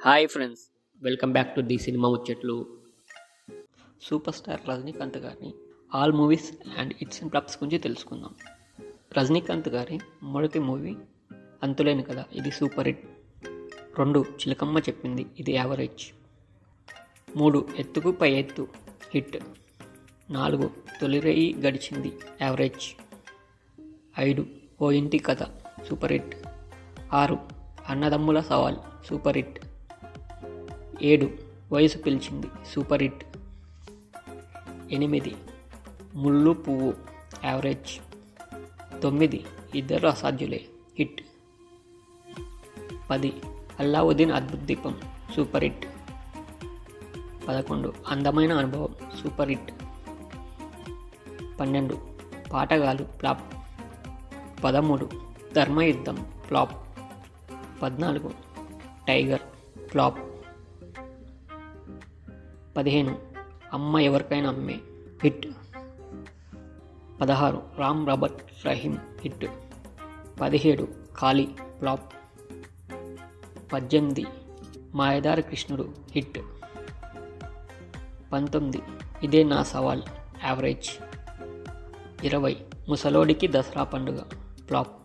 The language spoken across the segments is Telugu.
Hi friends, welcome back to the cinema ముచ్చట్లు. సూపర్ స్టార్ రజనీకాంత్ గారిని all movies and it's and flops గురించి తెలుసుకుందాం. రజనీకాంత్ గారి మొదటి మూవీ అంతులేని కదా, ఇది సూపర్ హిట్. 2 చిలకమ్మ చెప్పింది, ఇది యావరేజ్. 3 ఎత్తుకు పై ఎత్తు హిట్. 4 తొలిరేయి గడిచింది యావరేజ్. 5 ఓ ఇంటి కథ సూపర్ హిట్. 6 అన్నదమ్ముల సవాల్ సూపర్ హిట్. 7 వయసు పిలిచింది సూపర్ హిట్. 8 ముళ్ళు పువ్వు యావరేజ్. 9 ఇద్దరు అసాధ్యులే హిట్. 10 అల్లావుద్దీన్ అద్భుత దీపం super hit. 11 Andamaina Anubhavam super hit. 12 Patagalu flop. 13 Dharmayuddham flop. 14 tiger flop. 15 Amma Evarikaina Amme hit. 16 Ram Robert Rahim hit. 17 Khali flop. 18 మాయదారి కృష్ణుడు హిట్. 19 ఇదే నా సవాల్ average. 20 Musalodiki Dasara Panduga flop.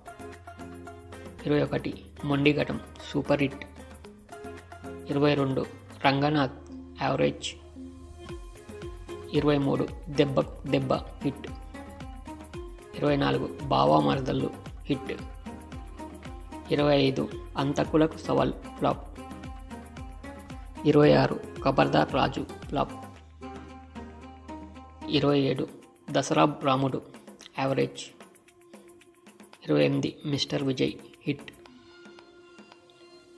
21 Mondighatam super hit. 22 Ranganath average. 23 Debba hit. 24 బావా మరదళ్ళు హిట్. 25 అంతకులకు సవాల్ ఫ్లాప్. 26 ఖబర్దార్ రాజు ఫ్లాప్. 27 దసరా రాముడు యావరేజ్. 28 mister Vijay hit.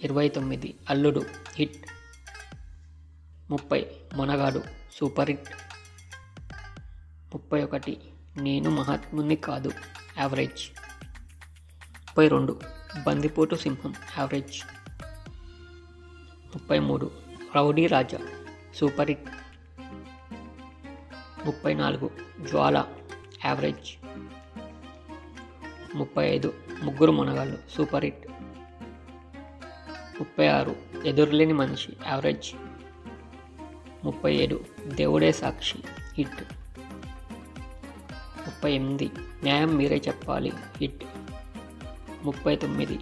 29 అల్లుడు హిట్. 30 Monagadu super hit. 31 నేను మహాత్ముని కాదు యావరేజ్. 32 బందిపోటు సింహం యావరేజ్. 33 రౌడీ రాజా సూపర్ హిట్. 34 జ్వాల యావరేజ్. 35 ముగ్గురు మొనగాళ్ళు సూపర్ హిట్. 36 ఎదురులేని మనిషి యావరేజ్. 37 దేవుడే సాక్షి హిట్. 38 న్యాయం మీరే చెప్పాలి హిట్. 39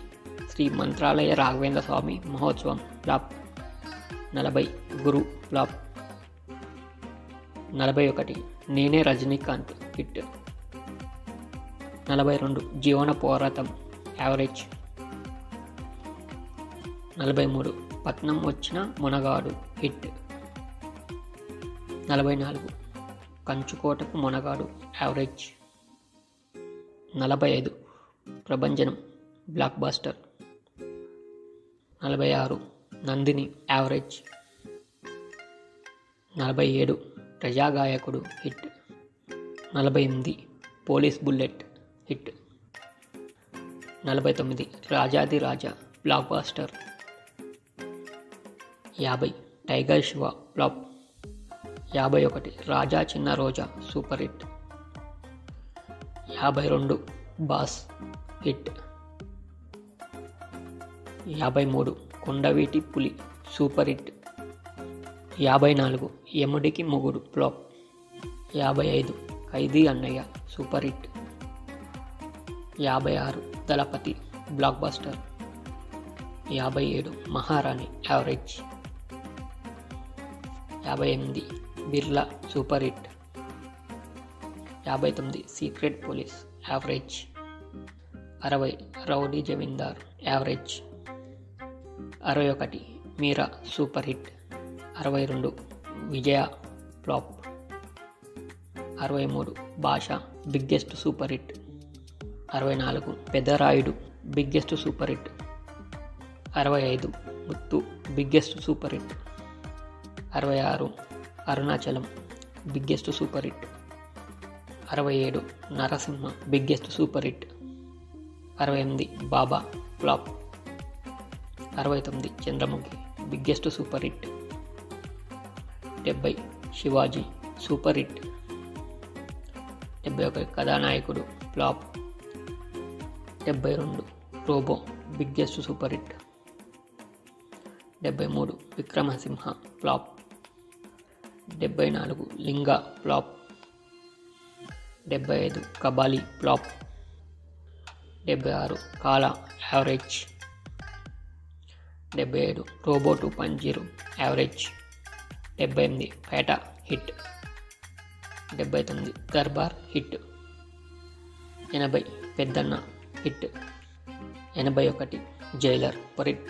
శ్రీ మంత్రాలయ రాఘవేంద్ర స్వామి మహోత్సవం ఫ్లాప్. 40 గురు ఫ్లాప్. 41 నేనే రజనీకాంత్ హిట్. 42 జీవన పోరాటం యావరేజ్. 43 పట్నం వచ్చిన Monagadu hit. 44 కంచుకోటకు Monagadu average. 45 Prabhanjanam blockbuster. 46 Nandini average. 47 Prajagayakudu hit. 48 police bullet hit. 49 Rajadhi Raja blockbuster. 50 tiger Shiva flop. 51 Raja Chinna Roja super hit. 52 boss hit. 53 Kondaveeti Puli super hit. 54 యముడికి మొగుడు flop. 55 Khaidi Annayya super hit. 56 Dalapathi blockbuster. 57 Maharani average. 58 Birla super hit. 59 secret police average. 60 rowdy Zamindar average. 61 Meera super hit. 62 Vijaya flop. 63 Bhasha biggest super hit. 64 Peddarayudu biggest super hit. 65 Muthu biggest super hit. 66 Arunachalam biggest super hit. 67 Narasimha biggest super hit. 68 Baba flop. 69 Chandramukhi biggest super hit. 70 Sivaji super hit. 71 కథానాయకుడు flop. 72 Robo biggest super hit. 73 Vikramasimha flop. 74 Lingaa flop. 75 Kabali flop. 76 Kaala average. 77 Robo 2.0 average. 78 Petta hit. 79 Darbar hit. 80 Peddanna hit. 81 Jailer పరిట్.